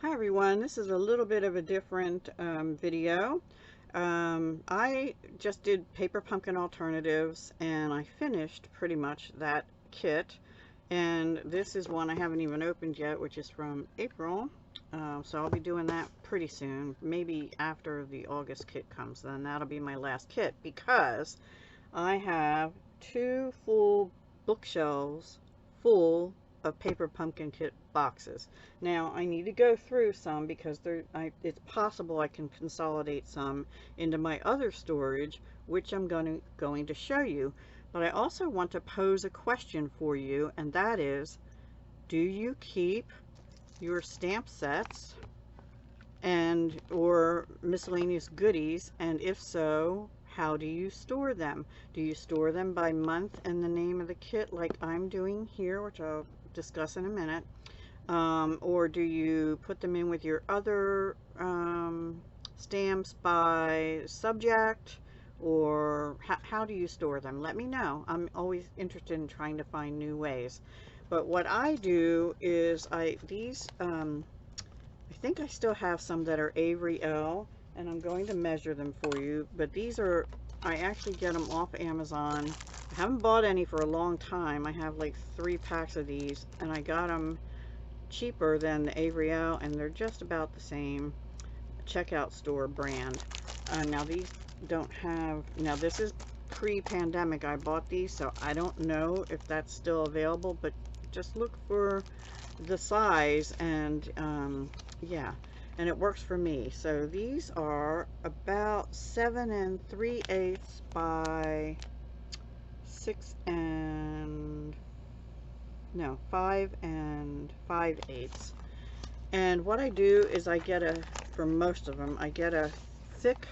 Hi everyone, this is a little bit of a different video. I just did paper pumpkin alternatives and I finished pretty much that kit, and this is one I haven't even opened yet, which is from April. So I'll be doing that pretty soon, maybe after the August kit comes. Then that'll be my last kit, because I have two full bookshelves full of paper pumpkin kit boxes. Now I need to go through some because it's possible I can consolidate some into my other storage, which I'm going to show you. But I also want to pose a question for you, and that is, do you keep your stamp sets and or miscellaneous goodies, and if so, how do you store them? Do you store them by month and the name of the kit like I'm doing here, which I'll discuss in a minute, or do you put them in with your other stamps by subject, or how do you store them? Let me know. I'm always interested in trying to find new ways. But what I do is I think I still have some that are Avery L, and I'm going to measure them for you, but these are, I actually get them off Amazon. I haven't bought any for a long time. I have like 3 packs of these, and I got them cheaper than the Avery L, and they're just about the same checkout store brand. Now these don't have, now this is pre-pandemic I bought these, so I don't know if that's still available, but just look for the size, and yeah, and it works for me. So these are about 7 3/8 by 6 and no 5 5/8. And what I do is I get for most of them, I get a thick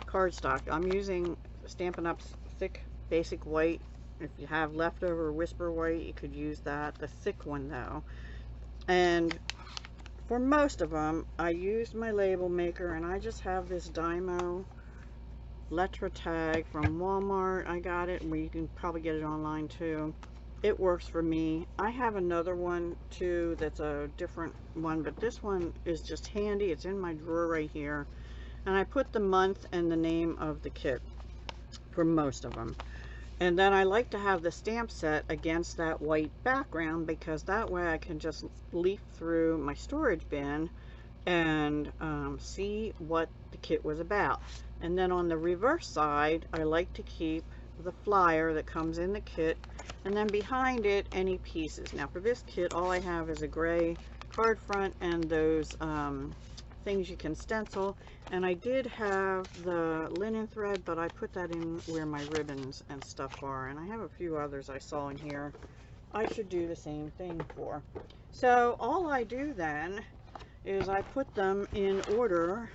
cardstock. I'm using Stampin' Up's thick basic white. If you have leftover Whisper white, you could use that, the thick one though. And for most of them, I used my label maker, and I just have this Dymo Letra tag from Walmart. I got it, where you can probably get it online too. It works for me. I have another one too that's a different one, but this one is just handy. It's in my drawer right here, and I put the month and the name of the kit for most of them. And then I like to have the stamp set against that white background, because that way I can just leaf through my storage bin and see what the kit was about. And then on the reverse side, I like to keep the flyer that comes in the kit, and then behind it, any pieces. Now for this kit, all I have is a gray card front and those things you can stencil, and I did have the linen thread, but I put that in where my ribbons and stuff are, and I have a few others I saw in here I should do the same thing for. So all I do then is I put them in order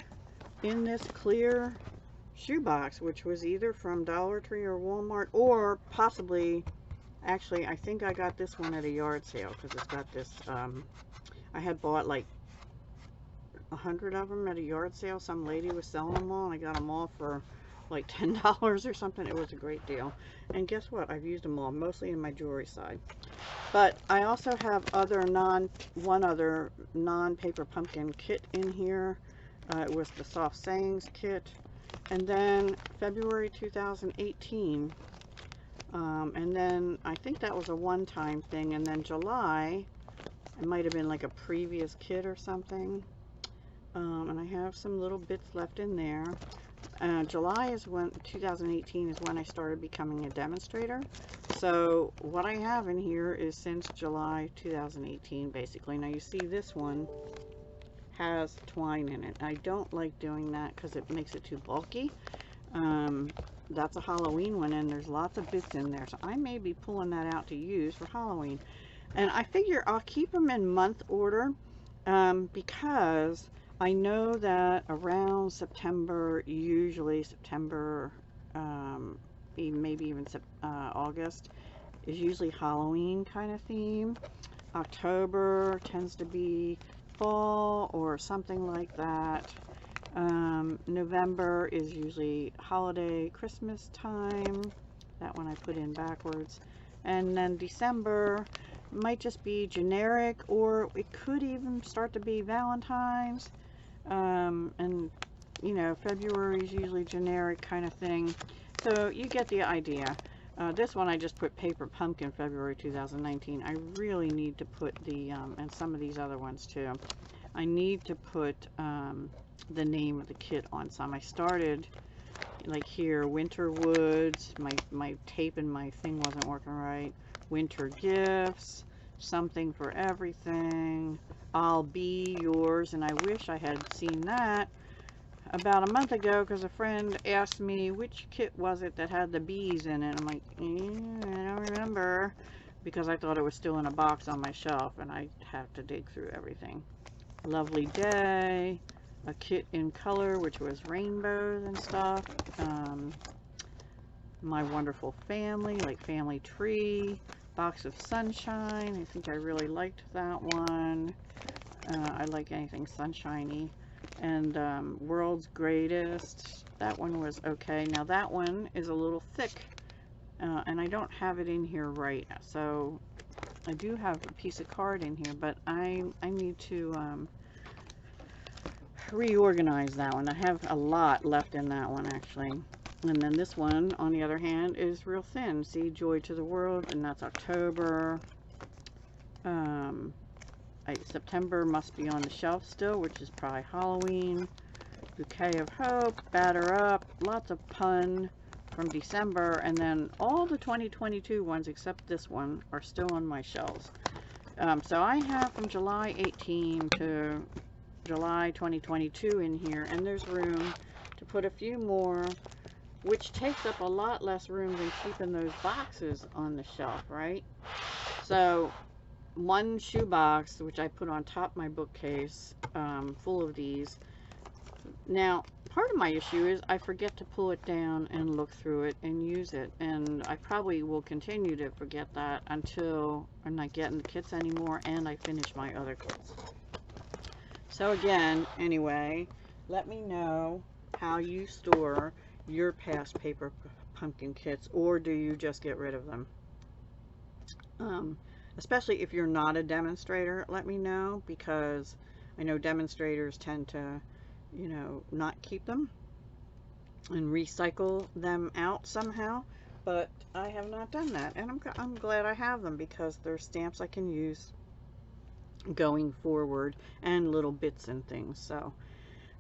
in this clear shoebox, which was either from Dollar Tree or Walmart, or possibly, actually I think I got this one at a yard sale, because it's got this I had bought like 100 of them at a yard sale. Some lady was selling them all, and I got them all for like $10 or something. It was a great deal. And guess what? I've used them all, mostly in my jewelry side. But I also have one other non-paper pumpkin kit in here. It was the Soft Sayings kit. And then February 2018. And then I think that was a one-time thing. And then July, it might have been like a previous kit or something. And I have some little bits left in there. July is when 2018 is when I started becoming a demonstrator. So what I have in here is since July 2018, basically. Now you see this one has twine in it. I don't like doing that because it makes it too bulky. That's a Halloween one, and there's lots of bits in there, so I may be pulling that out to use for Halloween. And I figure I'll keep them in month order, because I know that around September, usually September, maybe even August, is usually Halloween kind of theme. October tends to be fall or something like that. November is usually holiday, Christmas time. That one I put in backwards. And then December, might just be generic, or it could even start to be Valentine's. And you know, February is usually generic kind of thing. So you get the idea. This one I just put Paper Pumpkin February 2019. I really need to put the, and some of these other ones too. I need to put the name of the kit on some. I started like here, Winter Woods. My tape and my thing wasn't working right. Winter Gifts, Something for Everything, I'll Be Yours, and I wish I had seen that about a month ago, because a friend asked me which kit was it that had the bees in it. I'm like, I don't remember, because I thought it was still in a box on my shelf, and I have to dig through everything. Lovely Day, a kit in color, which was rainbows and stuff. My Wonderful Family, like Family Tree, Box of Sunshine. I think I really liked that one. I like anything sunshiny. And World's Greatest, that one was okay. Now that one is a little thick, and I don't have it in here right. So I do have a piece of card in here, but I need to reorganize that one. I have a lot left in that one, actually. And then this one, on the other hand, is real thin. See, Joy to the World, and that's October. September must be on the shelf still, which is probably Halloween. Bouquet of Hope, Batter Up, lots of pun from December, and then all the 2022 ones except this one are still on my shelves. So I have from July 18 to July 2022 in here, and there's room to put a few more, which takes up a lot less room than keeping those boxes on the shelf, right? So one shoebox, which I put on top of my bookcase, full of these. Now, part of my issue is I forget to pull it down and look through it and use it, and I probably will continue to forget that until I'm not getting the kits anymore and I finish my other kits. So again, anyway, let me know how you store your past Paper Pumpkin kits, or do you just get rid of them? Especially if you're not a demonstrator, let me know, because I know demonstrators tend to, you know, not keep them and recycle them out somehow, but I have not done that, and I'm glad I have them, because they're stamps I can use going forward and little bits and things. So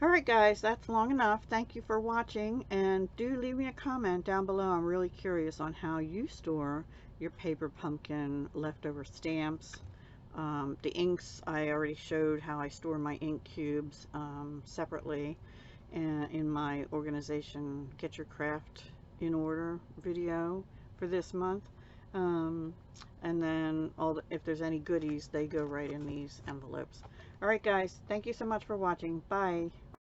alright guys, that's long enough. Thank you for watching, and do leave me a comment down below. I'm really curious on how you store your Paper Pumpkin leftover stamps. The inks, I already showed how I store my ink cubes separately in my organization Get Your Craft in Order video for this month. And then if there's any goodies, they go right in these envelopes. Alright guys, thank you so much for watching. Bye.